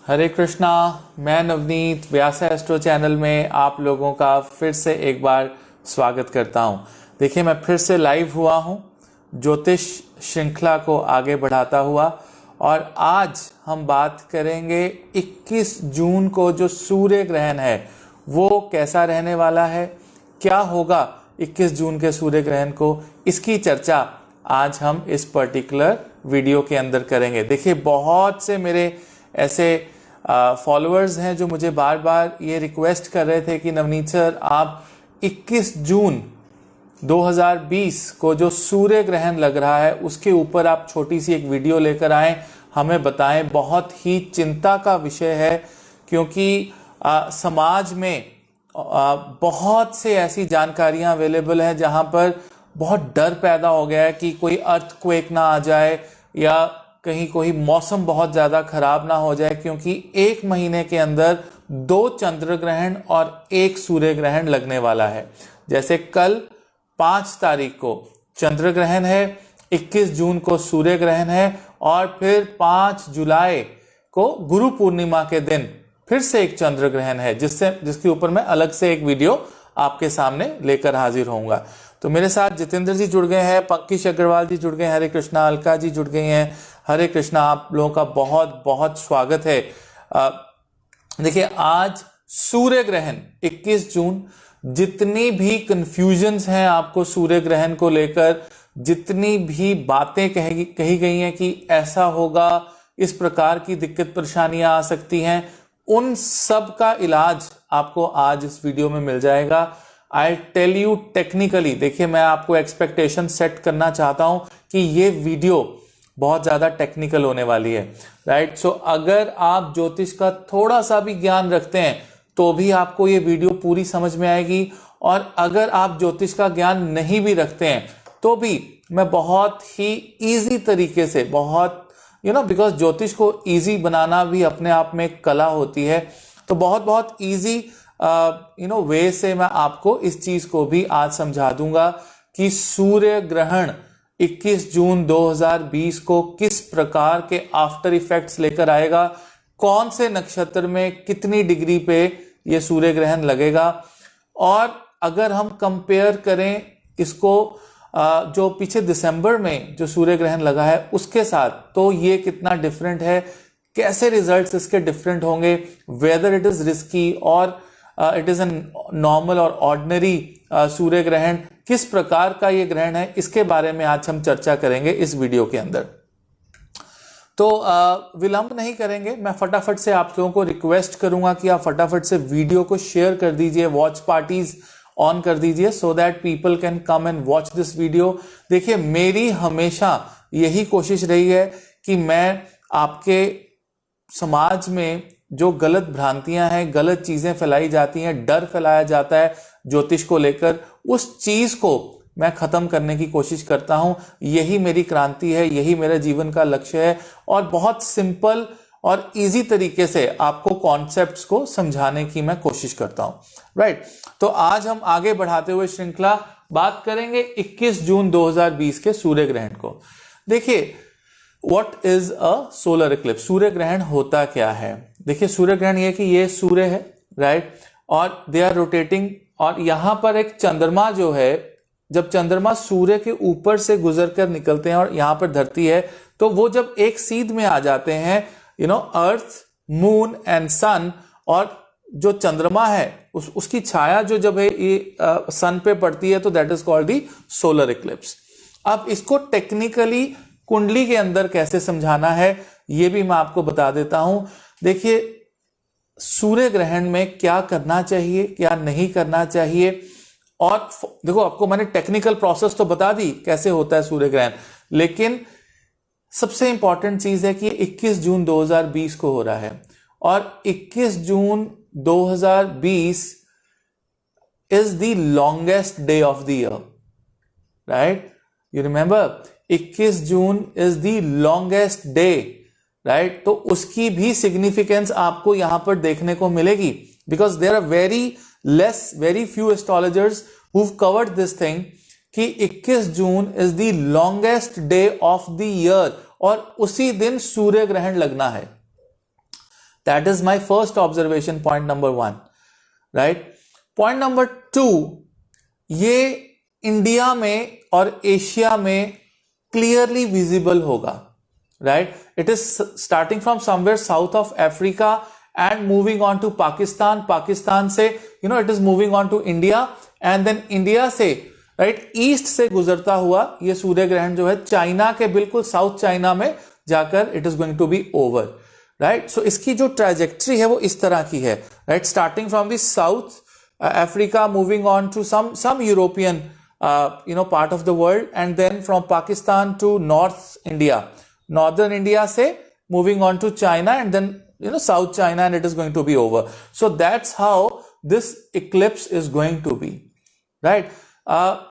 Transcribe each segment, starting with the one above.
हरे कृष्णा। मैं नवनीत व्यास astro channel में आप लोगों का फिर से एक बार स्वागत करता हूं। देखिए, मैं फिर से लाइव हुआ हूं ज्योतिष श्रृंखला को आगे बढ़ाता हुआ, और आज हम बात करेंगे 21 जून को जो सूर्य ग्रहण है वो कैसा रहने वाला है, क्या होगा 21 जून के सूर्य ग्रहण को, इसकी चर्चा आज हम इस पर्टिकुलर वीडियो के अंदर करेंगे। देखिए, बहुत से मेरे ऐसे फॉलोअर्स हैं जो मुझे बार बार ये रिक्वेस्ट कर रहे थे कि नवनीत सर, आप 21 जून 2020 को जो सूर्य ग्रहण लग रहा है उसके ऊपर आप छोटी सी एक वीडियो लेकर आएं, हमें बताएं। बहुत ही चिंता का विषय है, क्योंकि समाज में बहुत से ऐसी जानकारियां अवेलेबल हैं जहां पर बहुत डर पैदा हो गया है कि कोई अर्थक्वेक ना आ जाए या कहीं कोई मौसम बहुत ज्यादा खराब ना हो जाए, क्योंकि एक महीने के अंदर 2 चंद्र ग्रहण और 1 सूर्य ग्रहण लगने वाला है। जैसे कल 5 तारीख को चंद्र ग्रहण है, 21 जून को सूर्य ग्रहण है, और फिर 5 जुलाई को गुरु पूर्णिमा के दिन फिर से एक चंद्र ग्रहण है, जिसके ऊपर मैं अलग से एक वीडियो आपके सामने लेकर हाजिर होऊंगा। तो मेरे साथ जितेंद्र जी जुड़ गए हैं, पंकज अग्रवाल जी जुड़ गए हैं, हरे कृष्णा, अलका जी जुड़ गई हैं। हरे कृष्णा, आप लोगों का बहुत बहुत स्वागत है। देखिए, आज सूर्य ग्रहण 21 जून, जितनी भी कंफ्यूजन्स हैं आपको सूर्य ग्रहण को लेकर, जितनी भी बातें कही गई हैं कि ऐसा होगा, इस प्रकार की दिक्कत परेशानियां आ सकती हैं, उन सब का इलाज आपको आज इस वीडियो में मिल जाएगा। आई टेल यू टेक्निकली, देखिए, मैं आपको एक्सपेक्टेशन सेट करना चाहता हूं कि ये वीडियो बहुत ज्यादा टेक्निकल होने वाली है, राइट। सो अगर आप ज्योतिष का थोड़ा सा भी ज्ञान रखते हैं तो भी आपको ये वीडियो पूरी समझ में आएगी, और अगर आप ज्योतिष का ज्ञान नहीं भी रखते हैं तो भी मैं बहुत ही इजी तरीके से, बहुत बिकॉज ज्योतिष को इजी बनाना भी अपने आप में एक कला होती है, तो बहुत इजी वे से मैं आपको इस चीज को भी आज समझा दूंगा कि सूर्य ग्रहण 21 जून 2020 को किस प्रकार के आफ्टर इफेक्ट्स लेकर आएगा, कौन से नक्षत्र में कितनी डिग्री पे ये सूर्य ग्रहण लगेगा, और अगर हम कंपेयर करें इसको जो पीछे दिसंबर में जो सूर्य ग्रहण लगा है उसके साथ, तो ये कितना डिफरेंट है, कैसे रिजल्ट्स इसके डिफरेंट होंगे, वेदर इट इज रिस्की और इट इज एन नॉर्मल और ऑर्डिनरी सूर्य ग्रहण, किस प्रकार का ये ग्रहण है, इसके बारे में आज हम चर्चा करेंगे इस वीडियो के अंदर। तो विलंब नहीं करेंगे, मैं फटाफट से आप लोगों को रिक्वेस्ट करूंगा कि आप फटाफट से वीडियो को शेयर कर दीजिए, वॉच पार्टीज ऑन कर दीजिए, so that people can come and watch this video. देखिए, मेरी हमेशा यही कोशिश रही है कि मैं आपके समाज में जो गलत भ्रांतियां हैं, गलत चीजें फैलाई जाती हैं, डर फैलाया जाता है ज्योतिष को लेकर, उस चीज को मैं खत्म करने की कोशिश करता हूं। यही मेरी क्रांति है, यही मेरे जीवन का लक्ष्य है, और बहुत सिंपल और इजी तरीके से आपको कॉन्सेप्ट्स को समझाने की मैं कोशिश करता हूं, राइट। तो आज हम आगे बढ़ाते हुए श्रृंखला बात करेंगे 21 जून 2020 के सूर्य ग्रहण को। देखिए, what is a solar eclipse, सूर्य ग्रहण होता क्या है। देखिए, सूर्य ग्रहण ये कि ये सूर्य है, राइट, और दे आर रोटेटिंग, और यहां पर एक चंद्रमा जो है, जब चंद्रमा सूर्य के ऊपर से गुजर कर निकलते हैं और यहां पर धरती है, तो वो जब एक सीध में आ जाते हैं, अर्थ, मून एंड सन, और जो चंद्रमा है उसकी छाया जो जब है सन पे पड़ती है, तो that is called the solar Eclipse. अब इसको टेक्निकली कुंडली के अंदर कैसे समझाना है ये भी मैं आपको बता देता हूं। देखिए, सूर्य ग्रहण में क्या करना चाहिए, क्या नहीं करना चाहिए, और देखो, आपको मैंने टेक्निकल प्रोसेस तो बता दी कैसे होता है सूर्य ग्रहण, लेकिन सबसे इंपॉर्टेंट चीज है कि 21 जून 2020 को हो रहा है, और 21 जून 2020 is the longest day of the year, right. You remember, 21 June is the longest day, right. तो उसकी भी सिग्निफिकेंस आपको यहां पर देखने को मिलेगी, because there are very few astrologers who've covered this thing कि 21 June is the longest day of the year, और उसी दिन सूर्य ग्रहण लगना है। That is my first observation, point number 1, right. Point number 2, ये इंडिया में और एशिया में क्लियरली विजिबल होगा, right. It is starting from somewhere south of Africa and moving on to Pakistan, Pakistan से it is moving on to India, and then India से right east से गुजरता हुआ ये सूर्य ग्रहण जो है चाइना के बिल्कुल साउथ चाइना में जाकर it is going to be over, right. So इसकी जो ट्रैजेक्टरी है वो इस तरह की है, right, starting from the South Africa, moving on to some European part of the world, and then from Pakistan to North India, northern India से moving on to China, and then South China, and it is going to be over. So that's how this eclipse is going to be, right.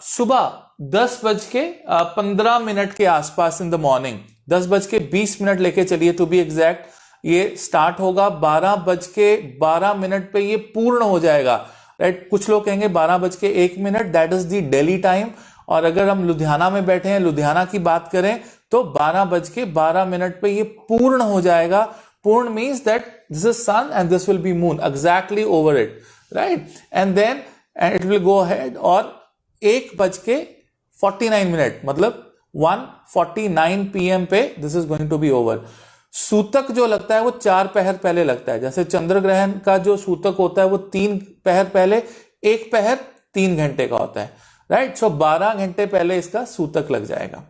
सुबह 10:15 के आसपास in the morning, 10:20 लेके चलिए to be exact, ये start होगा, 12:12 पे ये पूर्ण हो जाएगा, राइट। कुछ लोग कहेंगे 12:01, that is the Delhi time, और अगर हम लुधियाना में बैठे हैं, लुधियाना की बात करें तो 12:12 पे ये पूर्ण हो जाएगा। पूर्ण means that this is sun and this will be moon exactly over it, right, and then it will go ahead, और 1:49 मतलब 1:49 PM पे this is going to be over. सूतक जो लगता है वो 4 पहर पहले लगता है, जैसे चंद्र ग्रहण का जो सूतक होता है वो 3 पहर पहले, 1 पहर 3 घंटे का होता है, राइट। सो 12 घंटे पहले इसका सूतक लग जाएगा,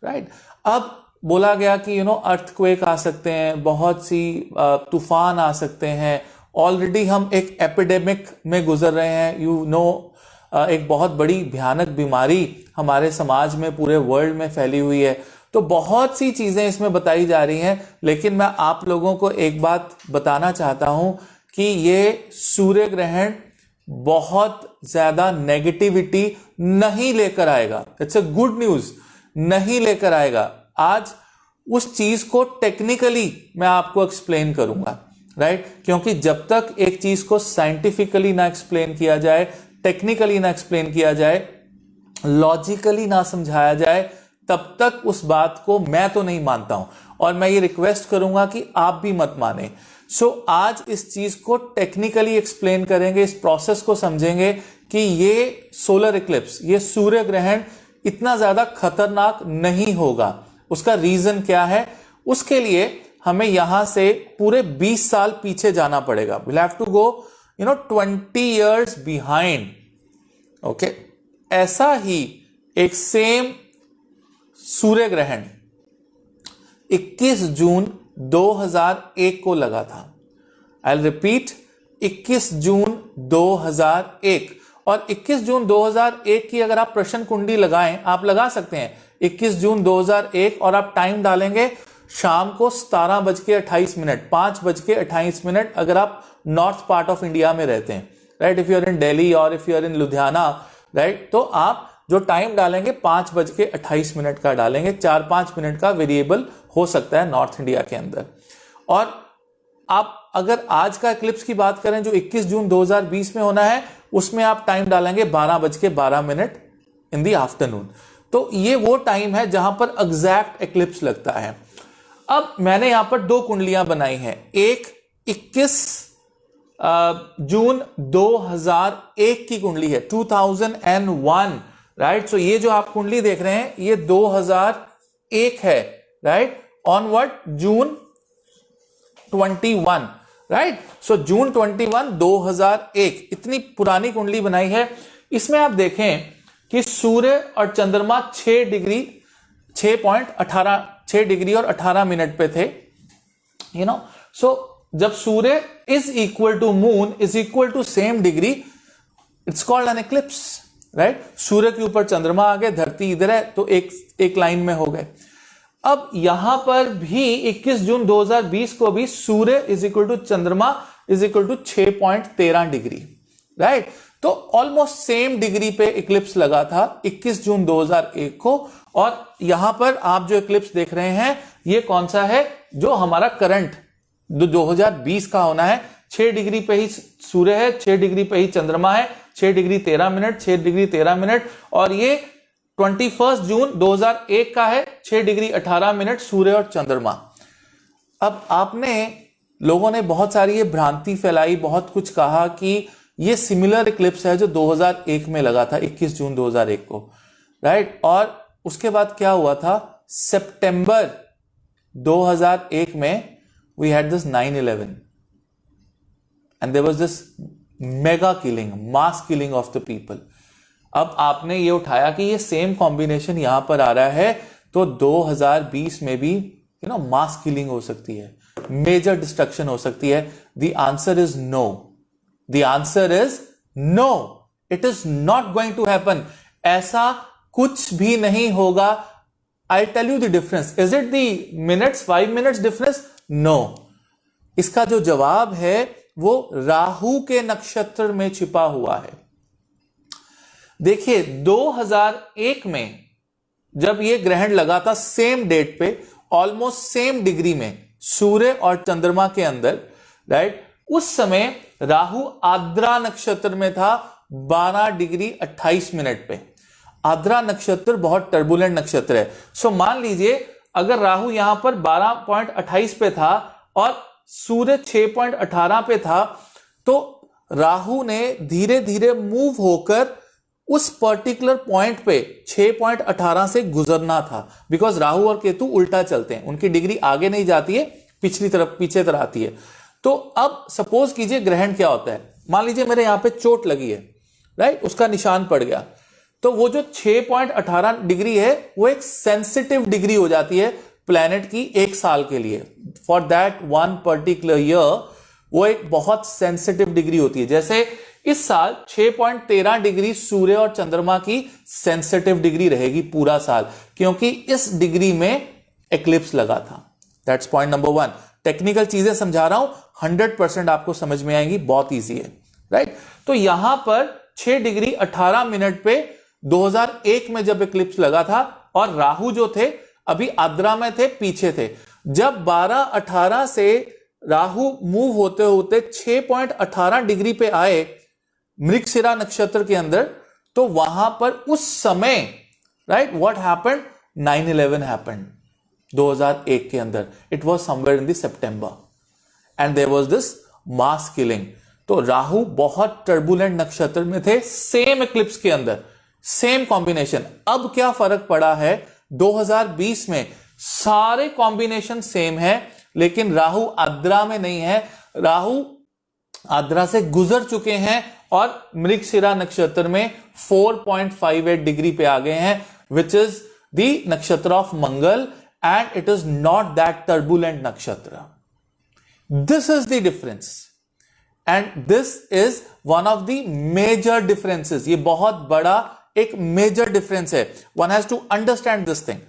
राइट। अब बोला गया कि अर्थक्वेक आ सकते हैं, बहुत सी तूफान आ सकते हैं, ऑलरेडी हम एक एपिडेमिक में गुजर रहे हैं, एक बहुत बड़ी भयानक बीमारी हमारे समाज में, पूरे वर्ल्ड में फैली हुई है। तो बहुत सी चीजें इसमें बताई जा रही हैं, लेकिन मैं आप लोगों को एक बात बताना चाहता हूं कि ये सूर्य ग्रहण बहुत ज्यादा नेगेटिविटी नहीं लेकर आएगा। इट्स अ गुड न्यूज, नहीं लेकर आएगा। आज उस चीज को टेक्निकली मैं आपको एक्सप्लेन करूंगा, राइट, क्योंकि जब तक एक चीज को साइंटिफिकली ना एक्सप्लेन किया जाए, टेक्निकली ना एक्सप्लेन किया जाए, लॉजिकली ना समझाया जाए, तब तक उस बात को मैं तो नहीं मानता हूं, और मैं ये रिक्वेस्ट करूंगा कि आप भी मत माने। सो आज इस चीज को टेक्निकली एक्सप्लेन करेंगे, इस प्रोसेस को समझेंगे कि ये सोलर इक्लिप्स, ये सूर्य ग्रहण इतना ज्यादा खतरनाक नहीं होगा। उसका रीजन क्या है? उसके लिए हमें यहां से पूरे 20 साल पीछे जाना पड़ेगा। Will have to go 20 years behind, okay. ऐसा ही एक सेम सूर्य ग्रहण 21 जून 2001 को लगा था। आई रिपीट, 21 जून 2001। और 21 जून 2001 की अगर आप प्रश्न कुंडी लगाएं, आप लगा सकते हैं 21 जून 2001, और आप टाइम डालेंगे शाम को 17:28, 5:28, अगर आप नॉर्थ पार्ट ऑफ इंडिया में रहते हैं, right, if you are in Delhi और if you are in Ludhiana, right, तो आप जो टाइम डालेंगे 5:28 का डालेंगे। 4-5 मिनट का वेरिएबल हो सकता है नॉर्थ इंडिया के अंदर। और आप अगर आज का इक्लिप्स की बात करें जो 21 जून 2020 में होना है, उसमें आप टाइम डालेंगे 12:12 इन द आफ्टरनून। तो ये वो टाइम है जहां पर एग्जैक्ट इक्लिप्स लगता है। अब मैंने यहां पर 2 कुंडलियां बनाई हैं। एक 21 जून 2001 की कुंडली है, 2001, राइट। सो ये जो आप कुंडली देख रहे हैं ये 2001 है, right, on what, June 21, right. So June 21 2001 इतनी पुरानी कुंडली बनाई है। इसमें आप देखें कि सूर्य और चंद्रमा 6 डिग्री और 18 मिनट पे थे, सो जब Surya is equal to moon is equal to same degree, it's called an eclipse, right. सूर्य के ऊपर चंद्रमा आ गए, धरती इधर है, तो एक लाइन में हो गए। अब यहां पर भी 21 जून 2020 को भी सूर्य इज इक्वल टू चंद्रमा is equal to 6.13 degree, right. तो ऑलमोस्ट सेम डिग्री पे इक्लिप्स लगा था 21 जून 2001 को। और यहां पर आप जो इक्लिप्स देख रहे हैं ये कौन सा है, जो हमारा करंट 2020 का होना है। 6 डिग्री पे ही सूर्य है, 6 डिग्री पे ही चंद्रमा है, 6 डिग्री 13 मिनट, 6 डिग्री 13 मिनट। और ये 21 जून 2001 का है, 6 डिग्री 18 मिनट सूर्य और चंद्रमा। अब आपने लोगों ने बहुत सारी ये भ्रांति फैलाई, बहुत कुछ कहा कि ये सिमिलर इक्लिप्स है जो 2001 में लगा था, 21 जून 2001 को, राइट। और उसके बाद क्या हुआ था, सितंबर 2001 में we had this 9/11 and there was this mega killing, mass killing of the people. अब आपने ये उठाया कि ये सेम कॉम्बिनेशन यहां पर आ रहा है, तो 2020 में भी मास किलिंग हो सकती है, मेजर डिस्ट्रक्शन हो सकती है। The answer is no, the answer is no, it is not going to happen. ऐसा कुछ भी नहीं होगा। I tell you the difference, is it the minutes, 5 minutes difference? No. इसका जो जवाब है वो राहु के नक्षत्र में छिपा हुआ है। देखिए 2001 में जब ये ग्रहण लगा था, सेम डेट पे, ऑलमोस्ट सेम डिग्री में, सूर्य और चंद्रमा के अंदर, राइट, उस समय राहु आद्रा नक्षत्र में था 12 डिग्री 28 मिनट पे। आद्रा नक्षत्र बहुत टर्बुलेंट नक्षत्र है। सो मान लीजिए अगर राहु यहां पर 12.28 पे था और सूर्य 6.18 पे था, तो राहु ने धीरे धीरे मूव होकर उस पर्टिकुलर पॉइंट पे 6.18 से गुजरना था, बिकॉज राहु और केतु उल्टा चलते हैं, उनकी डिग्री आगे नहीं जाती है, पिछली तरफ, पीछे तरफ आती है। तो अब सपोज कीजिए ग्रहण क्या होता है, मान लीजिए मेरे यहां पे चोट लगी है, राइट, उसका निशान पड़ गया, तो वो जो 6.18 डिग्री है वो एक सेंसिटिव डिग्री हो जाती है प्लैनेट की 1 साल के लिए। For that one particular year वो एक बहुत सेंसिटिव डिग्री होती है। जैसे इस साल 6.13 डिग्री सूर्य और चंद्रमा की सेंसिटिव डिग्री रहेगी पूरा साल, क्योंकि इस डिग्री में एक्लिप्स लगा था। That's point number 1। टेक्निकल चीजें समझा रहा हूं, 100% आपको समझ में आएंगी, बहुत ईजी है, राइट। तो यहां पर 6 डिग्री 18 मिनट पे 2001 में जब एक्लिप्स लगा था, और राहु जो थे अभी आद्रा में थे, पीछे थे। जब 12:18 से राहु मूव होते होते 6.18 डिग्री पे आए मृगशिरा नक्षत्र के अंदर, तो वहां पर उस समय, राइट, व्हाट हैपेंड, 9/11 हैपेंड 2001 के अंदर। It was somewhere in the September and there was this mass killing. तो राहु बहुत टर्बुलेंट नक्षत्र में थे, सेम एक्लिप्स के अंदर, सेम कॉम्बिनेशन। अब क्या फर्क पड़ा है, 2020 में सारे कॉम्बिनेशन सेम है, लेकिन राहु आद्रा में नहीं है, राहु आद्रा से गुजर चुके हैं और मृगशिरा नक्षत्र में 4.58 डिग्री पे आ गए हैं, which is the nakshatra of Mangal, and it is not that turbulent nakshatra. This is the difference and this is one of the major differences. ये बहुत बड़ा एक मेजर डिफरेंस है। One has to understand this thing.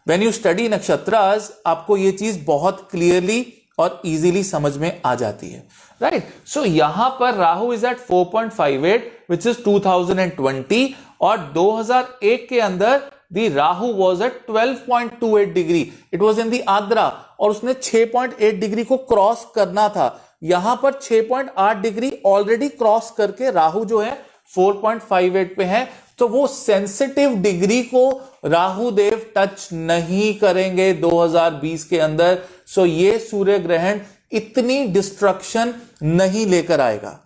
When you study nakshatras, आपको ये चीज बहुत clearly और इजीली समझ में आ जाती है, राइट। सो यहां पर Rahu is at 4.58 which is 2020, और 2001 के अंदर the Rahu was at 12.28 degree. It was in the Ardra, और उसने 6.8 डिग्री को क्रॉस करना था। यहां पर 6.8 डिग्री ऑलरेडी क्रॉस करके राहु जो है 4.58 पे है, तो वो सेंसिटिव डिग्री को राहु देव टच नहीं करेंगे 2020 के अंदर। सो ये सूर्य ग्रहण इतनी डिस्ट्रक्शन नहीं लेकर आएगा,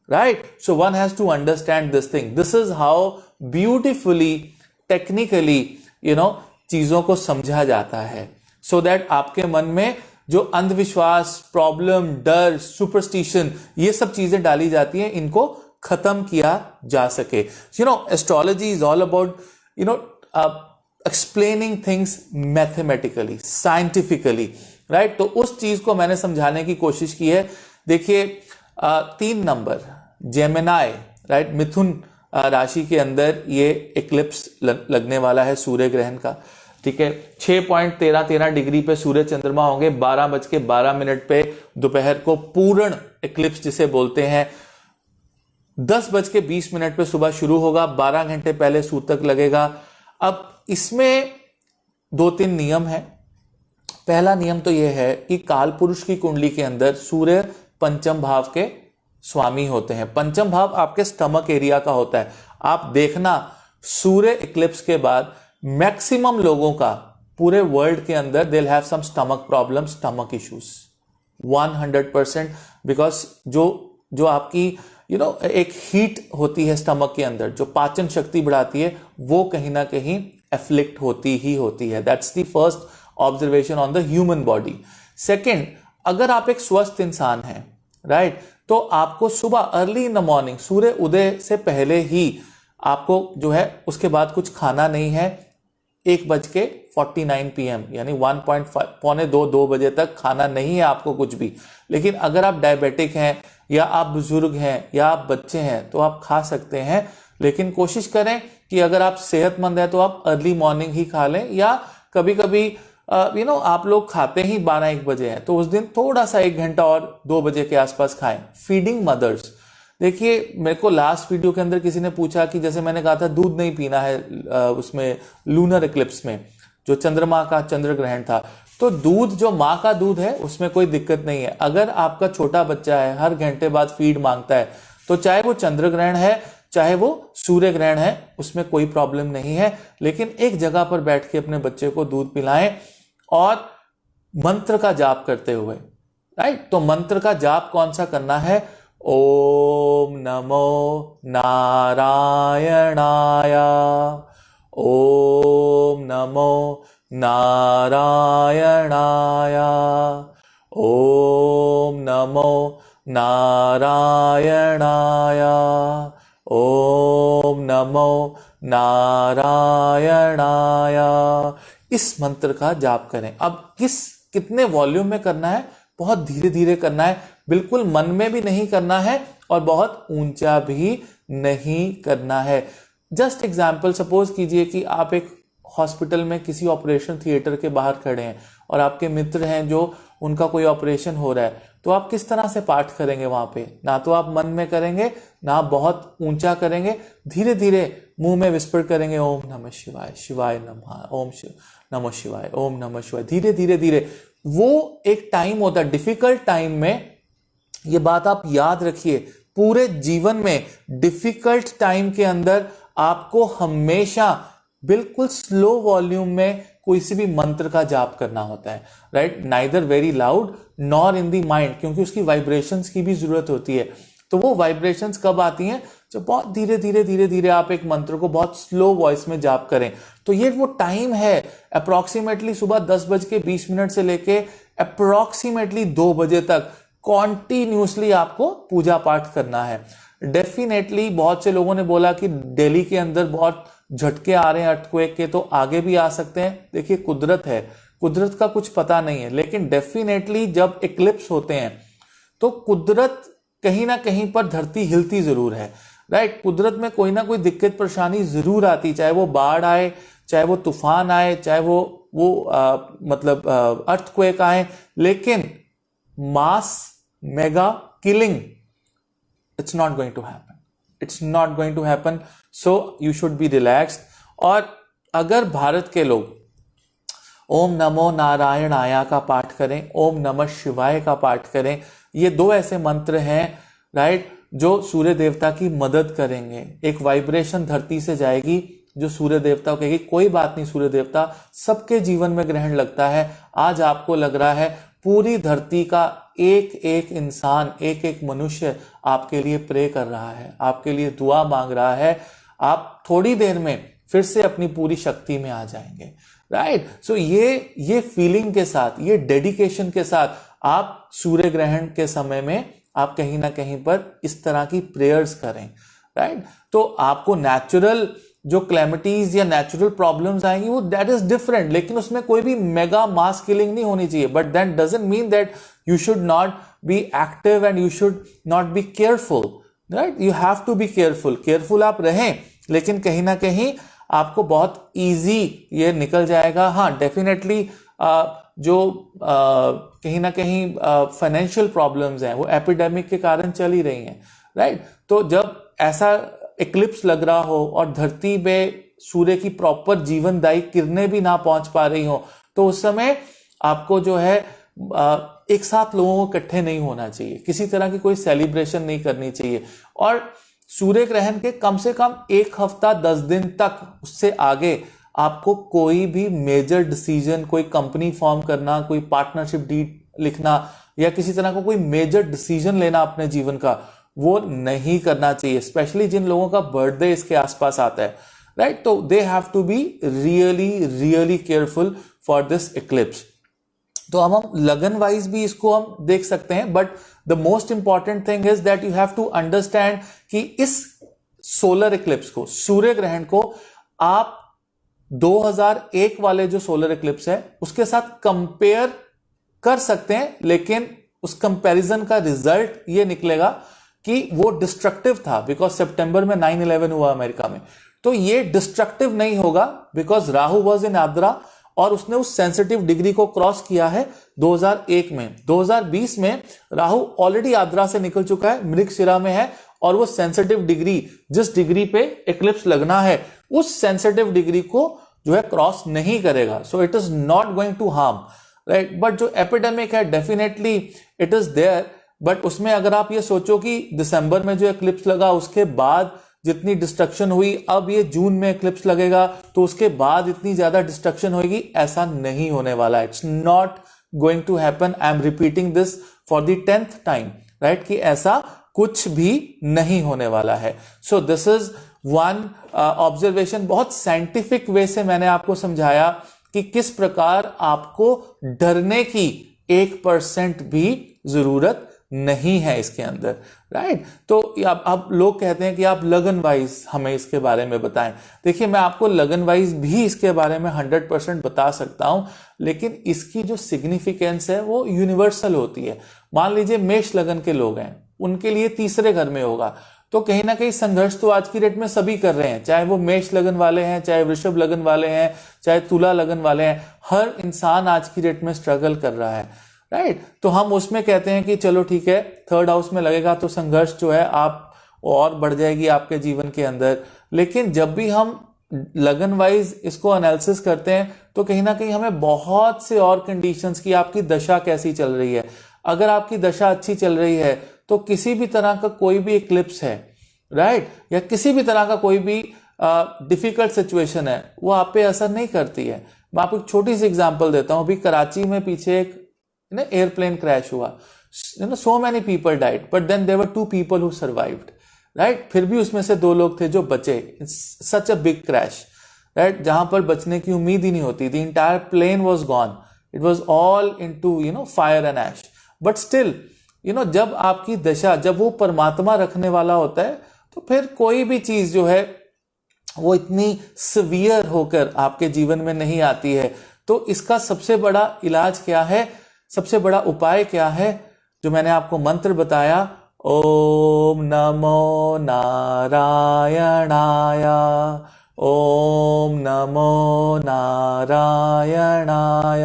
right. So one has to understand this thing. This is how beautifully, technically, चीजों को समझा जाता है, सो दैट आपके मन में जो अंधविश्वास, प्रॉब्लम, डर, सुपरस्टिशन, ये सब चीजें डाली जाती हैं, इनको खत्म किया जा सके। Astrology is all about explaining things mathematically, scientifically, right. तो उस चीज को मैंने समझाने की कोशिश की है। देखिए 3 नंबर जेमिनाई, राइट, मिथुन राशि के अंदर ये एक्लिप्स लगने वाला है सूर्य ग्रहण का, ठीक है। 6.13 डिग्री पे सूर्य चंद्रमा होंगे, 12:12 पे दोपहर को पूर्ण एक्लिप्स जिसे बोलते हैं। 10:20 पे सुबह शुरू होगा, 12 घंटे पहले सूतक लगेगा। अब इसमें 2-3 नियम है। पहला नियम तो यह है कि काल पुरुष की कुंडली के अंदर सूर्य पंचम भाव के स्वामी होते हैं। पंचम भाव आपके स्टमक एरिया का होता है। आप देखना सूर्य इक्लिप्स के बाद मैक्सिमम लोगों का पूरे वर्ल्ड के अंदर they will have some stomach problem, stomach issues, 100%, because जो आपकी एक हीट होती है स्टमक के अंदर, जो पाचन शक्ति बढ़ाती है, वो कहीं ना कहीं एफ्लिक्ट होती ही होती है। That's the first observation on the human body. Second, अगर आप एक स्वस्थ इंसान हैं, राइट, तो आपको सुबह अर्ली इन द मॉर्निंग, सूर्य उदय से पहले ही आपको जो है उसके बाद कुछ खाना नहीं है। 1:49 PM यानी 1.5 पौने 2 बजे तक खाना नहीं है आपको कुछ भी। लेकिन अगर आप डायबिटिक हैं या आप बुजुर्ग हैं या आप बच्चे हैं तो आप खा सकते हैं, लेकिन कोशिश करें कि अगर आप सेहतमंद हैं तो आप अर्ली मॉर्निंग ही खा लें, या कभी कभी आप लोग खाते ही 12-1 बजे हैं तो उस दिन थोड़ा सा 1 घंटा और 2 बजे के आसपास खाएं। फीडिंग मदर्स, देखिए मेरे को लास्ट वीडियो के अंदर किसी ने पूछा कि जैसे मैंने कहा था दूध नहीं पीना है उसमें लूनर इक्लिप्स में, जो चंद्रमा का चंद्र ग्रहण था, तो दूध जो माँ का दूध है उसमें कोई दिक्कत नहीं है। अगर आपका छोटा बच्चा है हर घंटे बाद फीड मांगता है, तो चाहे वो चंद्र ग्रहण है चाहे वो सूर्य ग्रहण है, उसमें कोई प्रॉब्लम नहीं है। लेकिन एक जगह पर बैठ के अपने बच्चे को दूध पिलाएं और मंत्र का जाप करते हुए, राइट। तो मंत्र का जाप कौन सा करना है? ओम नमो नारायणाय, ओम नमो नारायणाय, ओम नमो नारायणाय, ओम नमो नारायणाय। इस मंत्र का जाप करें। अब कितने वॉल्यूम में करना है? बहुत धीरे धीरे करना है, बिल्कुल मन में भी नहीं करना है और बहुत ऊंचा भी नहीं करना है। जस्ट एग्जाम्पल, सपोज कीजिए कि आप एक हॉस्पिटल में किसी ऑपरेशन थिएटर के बाहर खड़े हैं और आपके मित्र हैं जो उनका कोई ऑपरेशन हो रहा है, तो आप किस तरह से पाठ करेंगे वहां पे? ना तो आप मन में करेंगे ना बहुत ऊंचा करेंगे, धीरे धीरे मुंह में विस्पर करेंगे, ओम नमः शिवाय, शिवाय नमः, ओम नमः शिवाय, ओम नमः शिवाय, धीरे धीरे धीरे। वो एक टाइम होता है डिफिकल्ट टाइम में, ये बात आप याद रखिए, पूरे जीवन में डिफिकल्ट टाइम के अंदर आपको हमेशा बिल्कुल स्लो वॉल्यूम में कोई सी भी मंत्र का जाप करना होता है, right. Neither very loud nor in the mind, क्योंकि उसकी वाइब्रेशंस की भी जरूरत होती है। तो वो वाइब्रेशंस कब आती हैं? जब बहुत धीरे धीरे धीरे धीरे आप एक मंत्र को बहुत स्लो वॉइस में जाप करें। तो ये वो टाइम है अप्रोक्सीमेटली सुबह 10:20 से लेके अप्रोक्सीमेटली 2 बजे तक कॉन्टिन्यूसली आपको पूजा पाठ करना है। डेफिनेटली बहुत से लोगों ने बोला कि दिल्ली के अंदर बहुत झटके आ रहे हैं अर्थक्वेक के, तो आगे भी आ सकते हैं। देखिए कुदरत है, कुदरत का कुछ पता नहीं है, लेकिन डेफिनेटली जब इक्लिप्स होते हैं तो कुदरत कहीं ना कहीं पर धरती हिलती जरूर है, राइट। कुदरत में कोई ना कोई दिक्कत परेशानी जरूर आती, चाहे वो बाढ़ आए, चाहे वो तूफान आए, चाहे वो अर्थक्वेक आए, लेकिन mass mega killing it's not going to happen, it's not going to happen, so you should be relaxed। और अगर भारत के लोग ओम नमो नारायणाय का पाठ करें, ओम नमः शिवाय का पाठ करें, ये 2 ऐसे मंत्र हैं, राइट, जो सूर्य देवता की मदद करेंगे। एक वाइब्रेशन धरती से जाएगी जो सूर्य देवता को कहेगी कोई बात नहीं सूर्य देवता, सबके जीवन में ग्रहण लगता है, आज आपको लग रहा है पूरी धरती का एक एक इंसान, एक एक मनुष्य आपके लिए प्रे कर रहा है, आपके लिए दुआ मांग रहा है, आप थोड़ी देर में फिर से अपनी पूरी शक्ति में आ जाएंगे, राइट। सो ये फीलिंग के साथ, ये डेडिकेशन के साथ आप सूर्य ग्रहण के समय में आप कहीं ना कहीं पर इस तरह की प्रेयर्स करें, राइट। तो आपको नेचुरल जो क्लैमिटीज या नेचुरल प्रॉब्लम्स आएंगी वो दैट इज डिफरेंट, लेकिन उसमें कोई भी मेगा मास किलिंग नहीं होनी चाहिए। But that doesn't mean that you should not be active and you should not be careful, right. You have to be careful आप रहें, लेकिन कहीं ना कहीं आपको बहुत इजी ये निकल जाएगा। हाँ, डेफिनेटली जो कहीं ना कहीं फाइनेंशियल प्रॉब्लम्स हैं वो एपिडेमिक के कारण चल ही रही हैं, राइट। तो जब ऐसा इक्लिप्स लग रहा हो और धरती पे सूर्य की प्रॉपर जीवनदायी किरणें भी ना पहुंच पा रही हो, तो उस समय आपको जो है एक साथ लोगों को इकट्ठे नहीं होना चाहिए, किसी तरह की कोई सेलिब्रेशन नहीं करनी चाहिए। और सूर्य ग्रहण के कम से कम 1 हफ्ता 10 दिन तक, उससे आगे आपको कोई भी मेजर डिसीजन, कोई कंपनी फॉर्म करना, कोई पार्टनरशिप डीड लिखना या किसी तरह का कोई मेजर डिसीजन लेना अपने जीवन का, वो नहीं करना चाहिए, स्पेशली जिन लोगों का बर्थडे इसके आसपास आता है, राइट? तो they have to be really really careful for this eclipse. तो अब हम लगन वाइज भी इसको हम देख सकते हैं, but the most important thing is that you have to understand कि इस सोलर इक्लिप्स को, सूर्य ग्रहण को, आप 2001 वाले जो सोलर इक्लिप्स है उसके साथ कंपेयर कर सकते हैं, लेकिन उस कंपैरिजन का रिजल्ट ये निकलेगा कि वो डिस्ट्रक्टिव था, बिकॉज सितंबर में 9/11 हुआ अमेरिका में। तो ये डिस्ट्रक्टिव नहीं होगा because Rahu was in Ardra और उसने उस सेंसिटिव डिग्री को क्रॉस किया है 2001 में। 2020 में राहु ऑलरेडी आद्रा से निकल चुका है, मृगशिरा में है, और वो सेंसिटिव डिग्री, जिस डिग्री पे इक्लिप्स लगना है, उस सेंसिटिव डिग्री को जो है क्रॉस नहीं करेगा। So it is not going to harm, right? But जो एपिडेमिक है definitely it is there, but उसमें अगर आप ये सोचो कि दिसंबर में जो इक्लिप्स लगा उसके बाद जितनी डिस्ट्रक्शन हुई, अब ये जून में इक्लिप्स लगेगा तो उसके बाद इतनी ज्यादा डिस्ट्रक्शन होगी, ऐसा नहीं होने वाला। It's not going to happen. I am repeating this for the 10th time, right? कि ऐसा कुछ भी नहीं होने वाला है। So this is one observation. बहुत साइंटिफिक वे से मैंने आपको समझाया कि किस प्रकार आपको डरने की 1% भी जरूरत नहीं है इसके अंदर, राइट? तो अब लोग कहते हैं कि आप लगन वाइज हमें इसके बारे में बताएं। देखिए, मैं आपको लगन वाइज भी इसके बारे में 100% बता सकता हूं, लेकिन इसकी जो सिग्निफिकेंस है वो यूनिवर्सल होती है। मान लीजिए मेष लगन के लोग हैं, उनके लिए तीसरे घर में होगा, तो कहीं ना कहीं संघर्ष तो आज की डेट में सभी कर रहे हैं, चाहे वो मेष लगन वाले हैं, चाहे वृषभ लगन वाले हैं, चाहे तुला लगन वाले हैं। हर इंसान आज की डेट में स्ट्रगल कर रहा है, राइट? तो हम उसमें कहते हैं कि चलो ठीक है, 3rd हाउस में लगेगा तो संघर्ष जो है आप और बढ़ जाएगी आपके जीवन के अंदर। लेकिन जब भी हम लगन वाइज इसको एनालिसिस करते हैं तो कहीं ना कहीं हमें बहुत से और कंडीशंस की, आपकी दशा कैसी चल रही है। अगर आपकी दशा अच्छी चल रही है तो किसी भी तरह का कोई भी इक्लिप्स है, राइट, या किसी भी तरह का कोई भी डिफिकल्ट सिचुएशन है, वो आप पे असर नहीं करती है। मैं आपको एक छोटी सी एग्जांपल देता हूं। अभी कराची में पीछे एक एयरप्लेन क्रैश हुआ, so many people died, but then there were 2 people who survived, right? फिर भी उसमें से 2 लोग थे जो बचे। Such a big crash, right, जहां पर बचने की उम्मीद ही नहीं होती। The entire plane was gone, it was all into fire and ash. But still जब आपकी दशा, जब वो परमात्मा रखने वाला होता है, तो फिर कोई भी चीज जो है वो इतनी सिवियर होकर आपके जीवन में नहीं आती है। तो इसका सबसे बड़ा इलाज क्या है, सबसे बड़ा उपाय क्या है? जो मैंने आपको मंत्र बताया, ओम नमो नारायणाय, ओम नमो नारायणाय।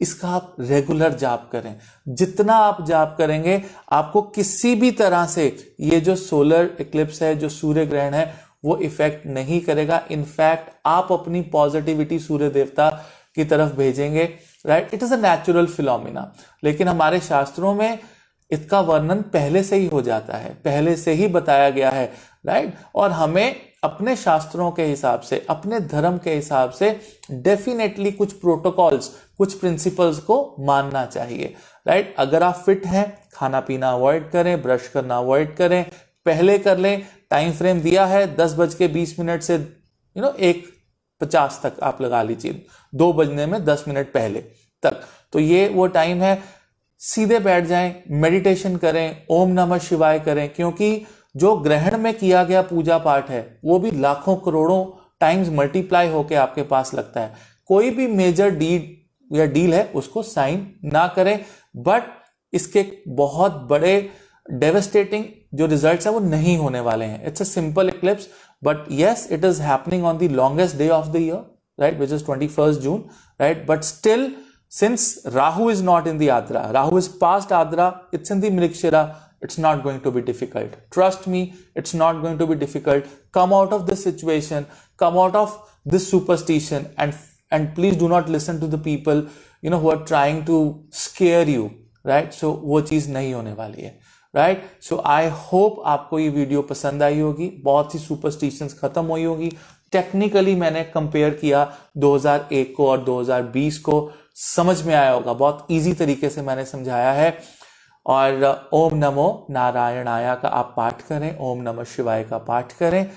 इसका आप रेगुलर जाप करें। जितना आप जाप करेंगे, आपको किसी भी तरह से ये जो सोलर इक्लिप्स है, जो सूर्य ग्रहण है, वो इफेक्ट नहीं करेगा। इनफैक्ट आप अपनी पॉजिटिविटी सूर्य देवता की तरफ भेजेंगे, right? It is a natural phenomena. लेकिन हमारे शास्त्रों में इसका वर्णन पहले से ही हो जाता है, पहले से ही बताया गया है, राइट? और हमें अपने शास्त्रों के हिसाब से, अपने धर्म के हिसाब से डेफिनेटली कुछ प्रोटोकॉल्स, कुछ प्रिंसिपल्स को मानना चाहिए, राइट? अगर आप फिट हैं, खाना पीना अवॉइड करें, ब्रश करना अवॉइड करें, पहले कर लें। टाइम फ्रेम दिया है 10:20 से 1:50 तक आप लगा लीजिए, 2 बजने में 10 मिनट पहले तक। तो ये वो टाइम है। सीधे बैठ जाएं, मेडिटेशन करें, ओम नमः शिवाय करें, क्योंकि जो ग्रहण में किया गया पूजा पाठ है वो भी लाखों करोड़ों टाइम्स मल्टीप्लाई होके आपके पास लगता है। कोई भी मेजर डीड या डील है उसको साइन ना करें, बट इसके बहुत बड़े डेवेस्टेटिंग जो रिजल्ट्स है वो नहीं होने वाले हैं। It's a simple Eclipse, but yes, it is happening on the longest day of the year, right, which is 21st June, right? But still, since Rahu is not in the Adra, Rahu is past Adra, it's in the Mrigashira, it's not going to be difficult. Trust me, it's not going to be difficult. Come out of this situation, come out of this superstition, and please do not listen to the people who are trying to scare you, right? So वो चीज नहीं होने वाली है, right? So I hope आपको ये video पसंद आई होगी, बहुत सी सुपरस्टिशंस खत्म हुई होगी। टेक्निकली मैंने कंपेयर किया 2001 को और 2020 को। समझ में आया होगा, बहुत इजी तरीके से मैंने समझाया है। और ओम नमो नारायणाय का आप पाठ करें, ओम नमः शिवाय का पाठ करें,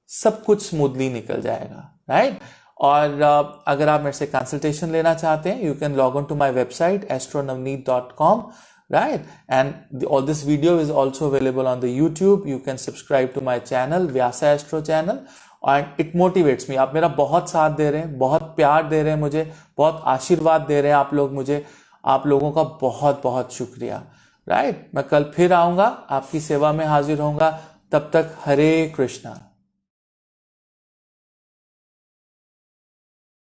सब कुछ स्मूथली निकल जाएगा, राइट। और अगर आप मेरे से कंसल्टेशन लेना चाहते हैं, you can log on to my website astronavneet.com, right? And all this video is also available on the YouTube. You can subscribe to my channel, Vyasa Astro channel, and it motivates me. आप मेरा बहुत साथ दे रहे हैं, बहुत प्यार दे रहे हैं मुझे, बहुत आशीर्वाद दे रहे हैं आप लोग मुझे, आप लोगों का बहुत बहुत शुक्रिया, राइट। मैं कल फिर आऊंगा, आपकी सेवा में हाजिर होऊंगा, तब तक हरे कृष्णा।